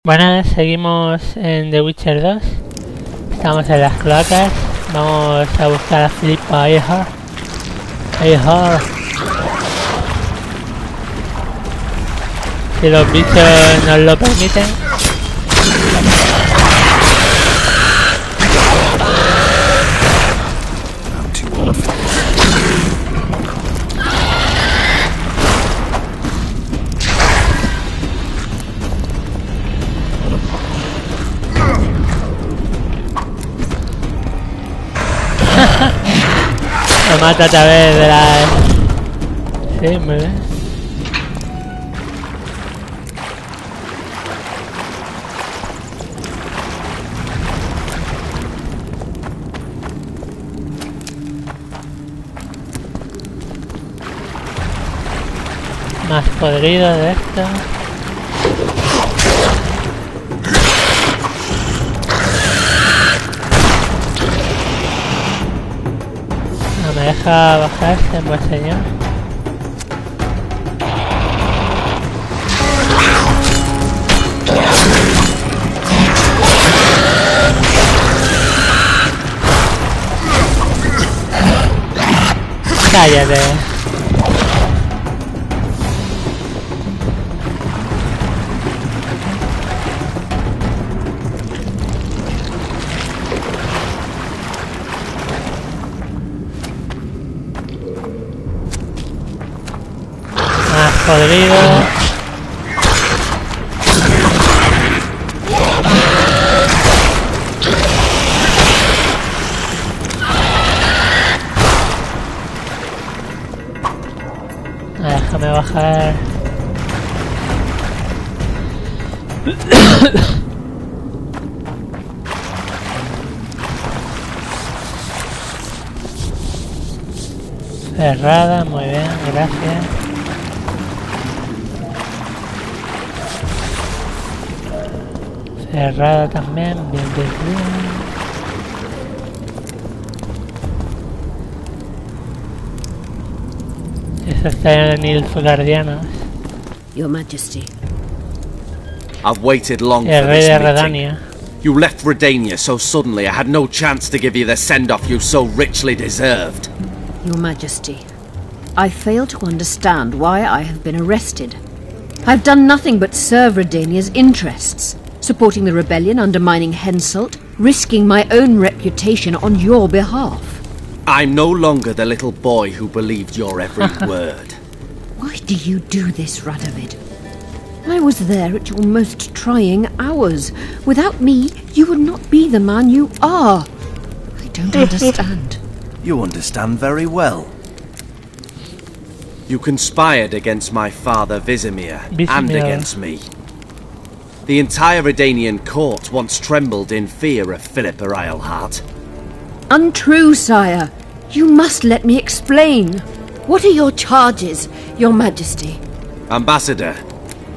Buenas, seguimos en The Witcher 2. Estamos en las cloacas. Vamos a buscar a Filipa, hija. Si los bichos nos lo permiten. Me mata a través de la... Sí, muy bien. Más podrido de esto. Me deja bajarse, pues señor. Cállate. Podrido. Déjame bajar. Cerrada, muy bien, gracias. Cerrada también, bien. Eso está en el Nilfgaardianos. Your Majesty. I've waited long El for rey this de meeting. Redania. You left Redania so suddenly I had no chance to give you the send-off you so richly deserved. Your Majesty, I fail to understand why I have been arrested. I've done nothing but serve Redania's interests. Supporting the rebellion, undermining Henselt, risking my own reputation on your behalf. I'm no longer the little boy who believed your every word. Why do you do this, Radovid? I was there at your most trying hours. Without me, you would not be the man you are. I don't understand. You understand very well. You conspired against my father Vizimir and against me. The entire Redanian court once trembled in fear of Philippa Eilhart. Untrue, sire. You must let me explain. What are your charges, your Majesty? Ambassador.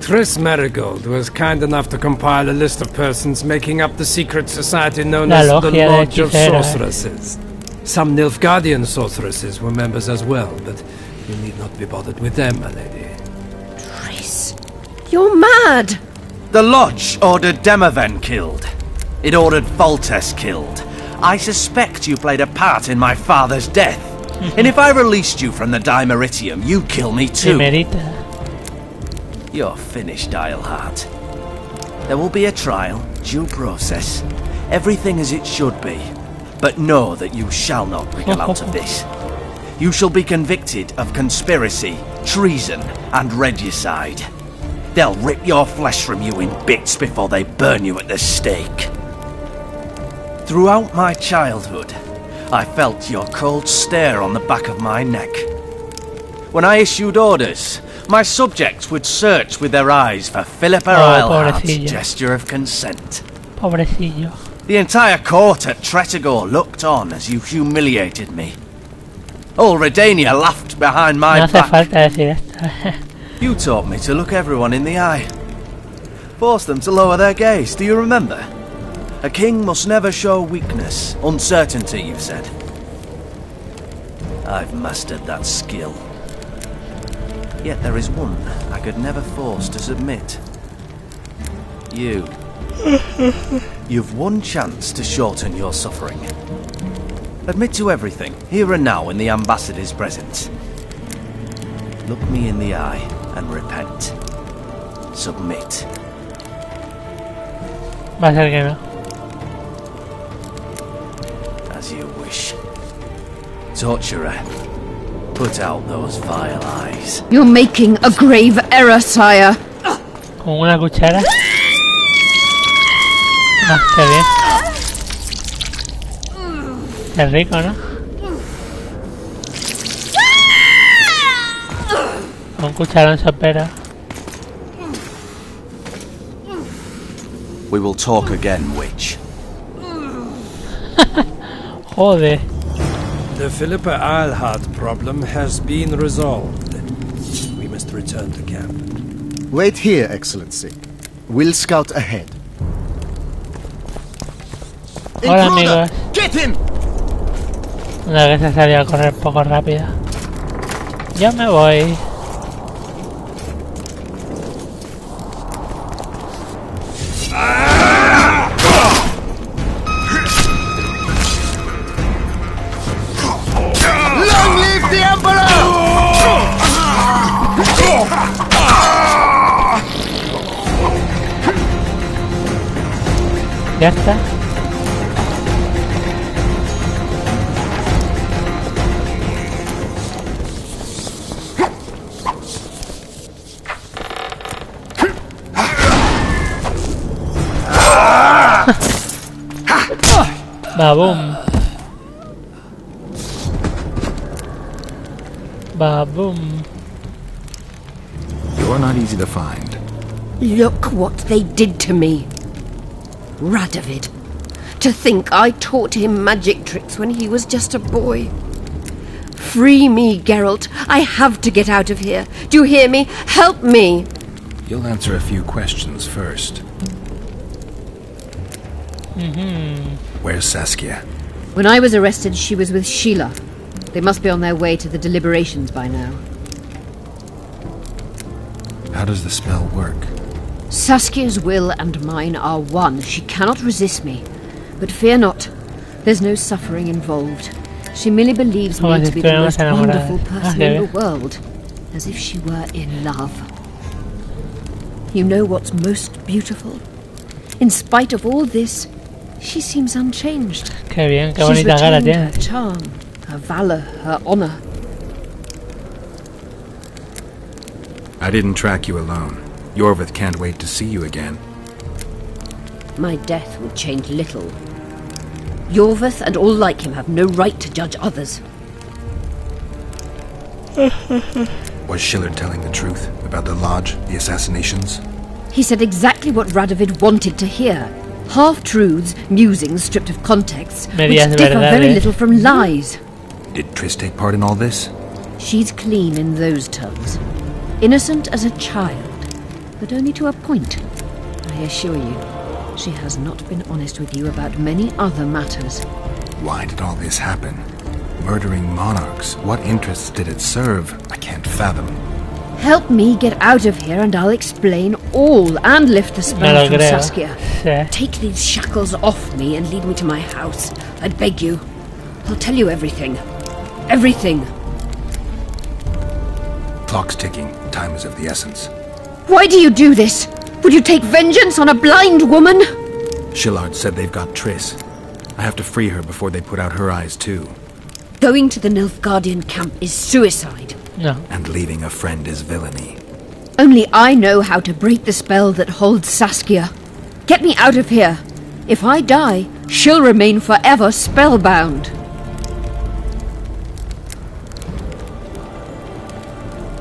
Triss Merigold was kind enough to compile a list of persons making up the secret society known as the Lodge of Sorceresses. Some Nilfgaardian sorceresses were members as well, but you need not be bothered with them, my lady. Triss, you're mad! The Lodge ordered Demoven killed. It ordered Foltest killed. I suspect you played a part in my father's death. And if I released you from the Dimeritium, you'd kill me too. You're finished, Eilhart. There will be a trial, due process, everything as it should be. But know that you shall not wriggle out of this. You shall be convicted of conspiracy, treason, and regicide. They'll rip your flesh from you in bits before they burn you at the stake. Throughout my childhood, I felt your cold stare on the back of my neck. When I issued orders, my subjects would search with their eyes for Philippa Eilhart's gesture of consent. Pobrecillo. The entire court at Tretogor looked on as you humiliated me. All Redania laughed behind my No hace back. falta decir esto. You taught me to look everyone in the eye. Forced them to lower their gaze, do you remember? A king must never show weakness, uncertainty, you said. I've mastered that skill. Yet there is one I could never force to submit. You've one chance to shorten your suffering. Admit to everything, here and now in the ambassador's presence. Look me in the eye and repent. Submit. Va a ser que no. As you wish. Torturer, put out those vile eyes. You're making a grave error, sire. Con una cuchara. Ah, qué bien. Es rico, ¿no? Un cucharón sopera. We will talk again, witch. Joder. The Philippa Eilhart problem has been resolved. We must return to camp. Wait here, Excellency. We'll scout ahead. Hola, amigos. Get him! Una vez se salió a correr poco rápida. Yo me voy. Long live the Emperor! Ya está. Ba-boom. Ba-boom. You're not easy to find. Look what they did to me. Radovid. To think I taught him magic tricks when he was just a boy. Free me, Geralt. I have to get out of here. Do you hear me? Help me! You'll answer a few questions first. Where's Saskia? When I was arrested, she was with Sheila. They must be on their way to the deliberations by now. How does the spell work? Saskia's will and mine are one. She cannot resist me. But fear not. There's no suffering involved. She merely believes me to be the most wonderful person in the world. As if she were in love. You know what's most beautiful? In spite of all this, she seems unchanged. Qué bien, qué bonita cara tiene. Her charm, her valor, her honor. I didn't track you alone. Yorvith can't wait to see you again. My death would change little. Yorvith and all like him have no right to judge others. Was Shillard telling the truth about the Lodge, the assassinations? He said exactly what Radovid wanted to hear. Half-truths, musings stripped of context, which differ very little from lies. Did Triss take part in all this? She's clean in those terms. Innocent as a child, but only to a point. I assure you, she has not been honest with you about many other matters. Why did all this happen? Murdering monarchs, what interests did it serve? I can't fathom. Help me get out of here and I'll explain all and lift the spell from Saskia. Take these shackles off me and lead me to my house. I beg you. I'll tell you everything. Everything. Clock's ticking. Time is of the essence. Why do you do this? Would you take vengeance on a blind woman? Shillard said they've got Triss. I have to free her before they put out her eyes too. Going to the Nilfgaardian camp is suicide. No. And leaving a friend is villainy. Only I know how to break the spell that holds Saskia. Get me out of here. If I die, she'll remain forever spellbound.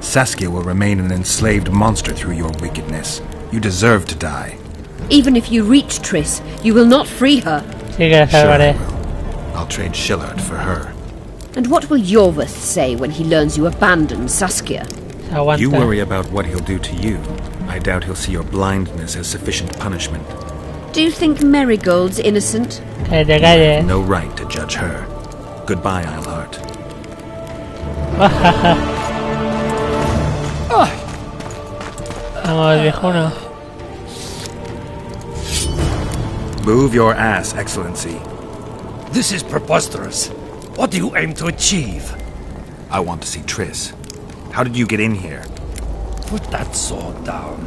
Saskia will remain an enslaved monster through your wickedness. You deserve to die. Even if you reach Triss, you will not free her. Sí que la salvaré. Sure I will. I'll trade Shillard for her. And what will Yorvith say when he learns you abandoned Saskia? You worry about what he'll do to you. I doubt he'll see your blindness as sufficient punishment. Do you think Merigold's innocent? Que te You calles. have no right to judge her. Goodbye, Eilhart. Vamos, viejuno. Move your ass, Excellency. This is preposterous. What do you aim to achieve? I want to see Triss. How did you get in here? Put that sword down.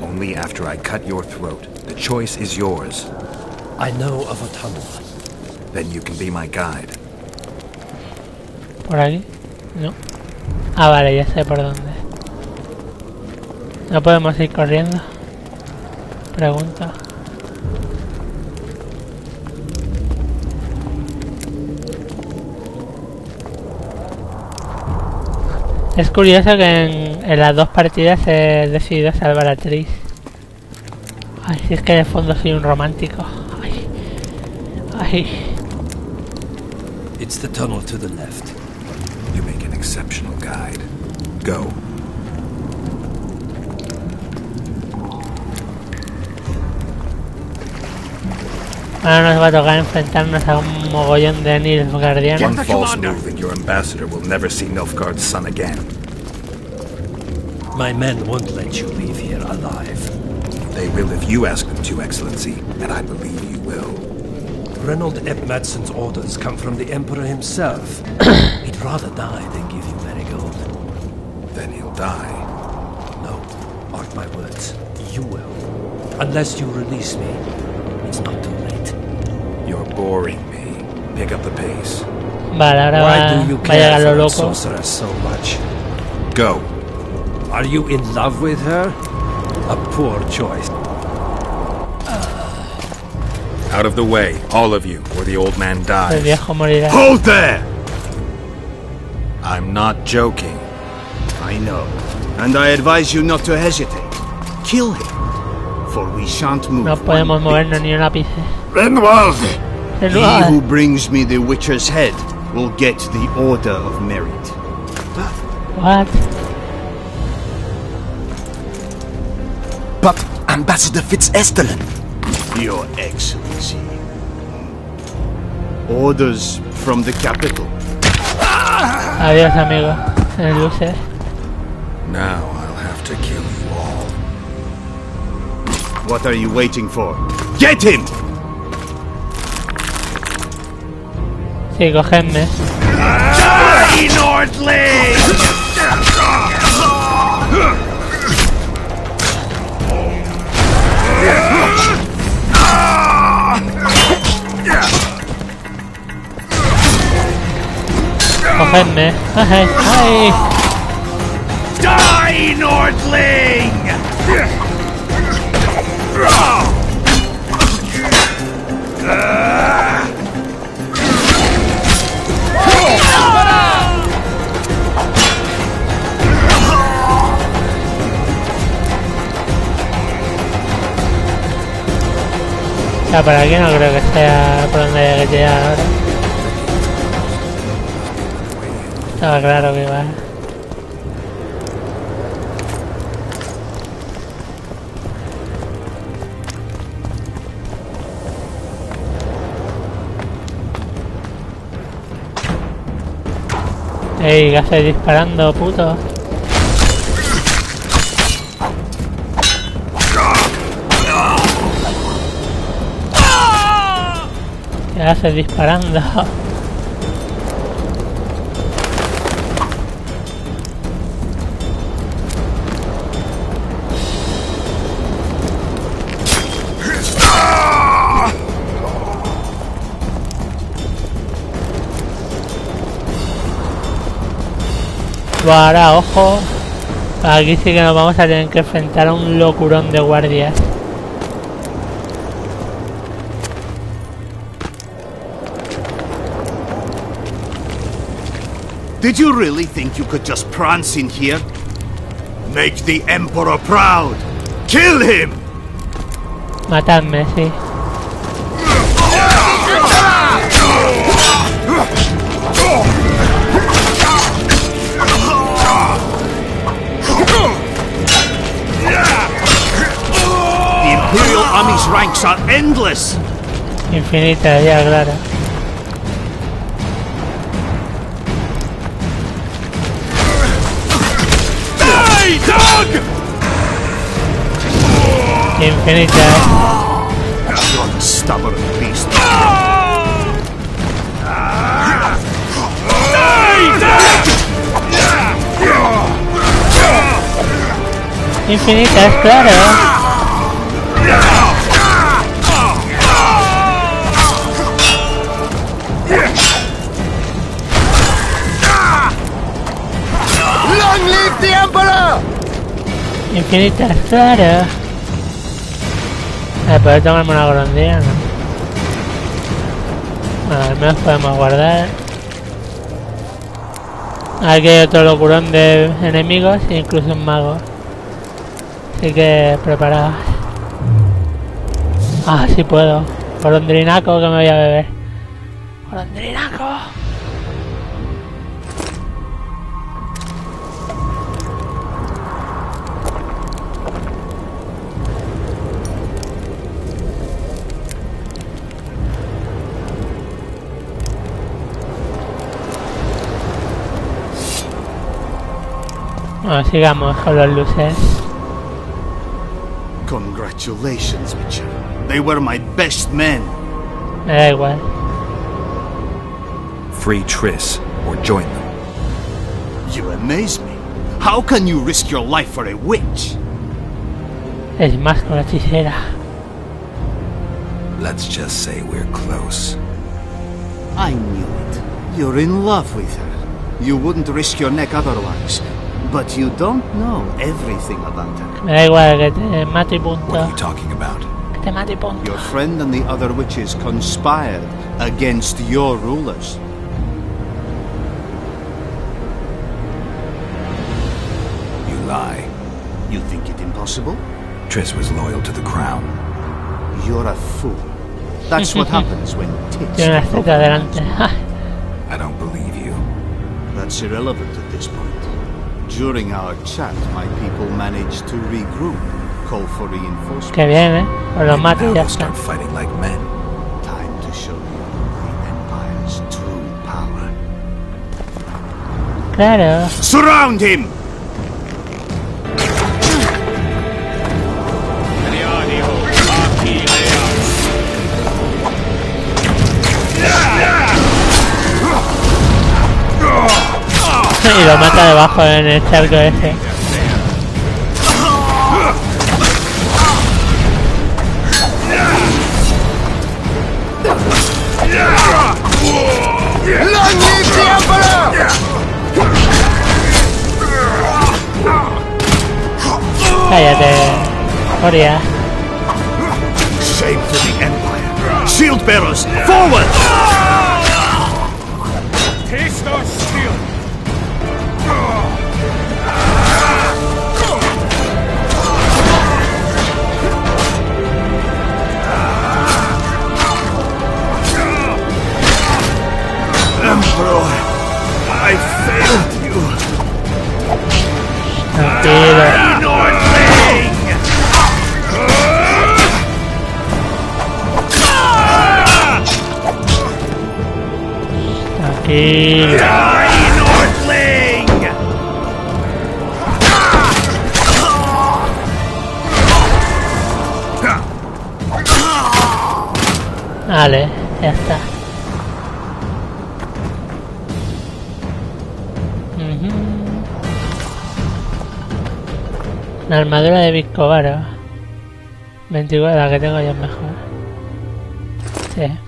Only after I cut your throat. The choice is yours. I know of a tunnel. Then you can be my guide. ¿Por aquí? No. Ah, vale, ya sé por dónde. ¿No podemos ir corriendo? Pregunta. Es curioso que en las dos partidas he decidido salvar a Triss. Ay, si es que de fondo soy un romántico. Ay. Ay. It's the tunnel to the left. You make an exceptional guide. Go. Ahora nos va a tocar enfrentarnos a un mogollón de Nilfgaardianos. One false move and your ambassador will never see Nilfgaard's son again. My men won't let you leave here alive. They will if you ask them to, Excellency, and I believe you will. Reynold Ep Madsen's orders come from the Emperor himself. He'd rather die than give you Merigold. Then he'll die. No, mark my words. You will. Unless you release me, it's not too late. You're boring me. Pick up the pace. Vale, ahora Why do you va a llegar care lo for that loco. sorceress so much? Go. Are you in love with her? A poor choice. Out of the way, all of you, or the old man El dies. viejo morirá. Hold there! I'm not joking. I know, and I advise you not to hesitate. Kill him, for we shan't move. No podemos movernos ni un ápice. Renwald! He Renwald. who brings me the Witcher's head will get the Order of Merit. What? But Ambassador Fitz-Estelen. Your Excellency. Orders from the capital. Adiós, amigo. El loser. Now I'll have to kill you all. What are you waiting for? Get him! Sí, cogedme. Die, Nordling! Cogedme. Ay, ay. Die, Nordling! O sea, por aquí no creo que sea por donde haya que llegar ahora. Estaba claro que iba. Ey, ¿qué haces disparando, puto? ¿Qué haces disparando? Ahora, ojo, aquí sí que nos vamos a tener que enfrentar a un locurón de guardias. Did you really think you could just prance in here? Make the Emperor proud! Kill him! Matadme, sí. The Imperial Army's ranks are endless! Infinita, ya, claro. Die, dog! Infinita. Your infinitas, claro. Long live the Emperor! Infinitas, claro. ¿Puedo tomarme una golondrina? No. Bueno, al menos podemos guardar. Aquí hay otro locurón de enemigos e incluso un mago. Así que preparados. Ah, sí puedo. Golondrinaco que me voy a beber. Golondrinaco. Bueno, sigamos con los luces. Congratulations, Witcher. They were my best men. Me da igual. Free Triss, or join them. You amaze me. How can you risk your life for a witch? Es más con la hechicera. Let's just say we're close. I knew it. You're in love with her. You wouldn't risk your neck otherwise. But you don't know everything about her. Me da igual que te mate y punto. What are you talking about? Que te mate y punto. Your friend and the other witches conspired against your rulers. You lie. You think it impossible? Triss was loyal to the crown. You're a fool. That's what happens when tits Tiene una get Z adelante. I don't believe you. That's irrelevant at this point. During our chat, my people managed to regroup, call for reinforcements. Que bien, Pues los mato y ya Now está. start fighting like men. Time to show you the Empire's true power. Claro. Surround him! Y lo mata debajo en el charco ese. Long live the Emperor! Cállate, Coria. Shame for the Empire. Shield bearers, forward! Taste our steel! Emperor, I failed you. Tranquilo. Northling! Tranquilo. Northling! Vale, ya está. La armadura de Biscobaro. 24, la que tengo yo es mejor. Sí.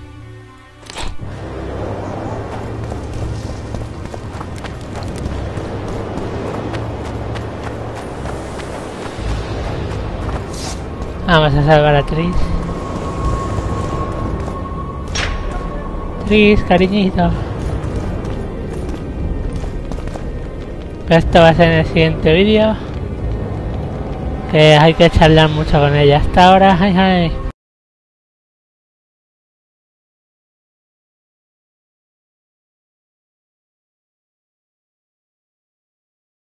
Vamos a salvar a Triss. Triss, cariñito. Pero esto va a ser en el siguiente vídeo. Que hay que charlar mucho con ella. Hasta ahora, ay, ay.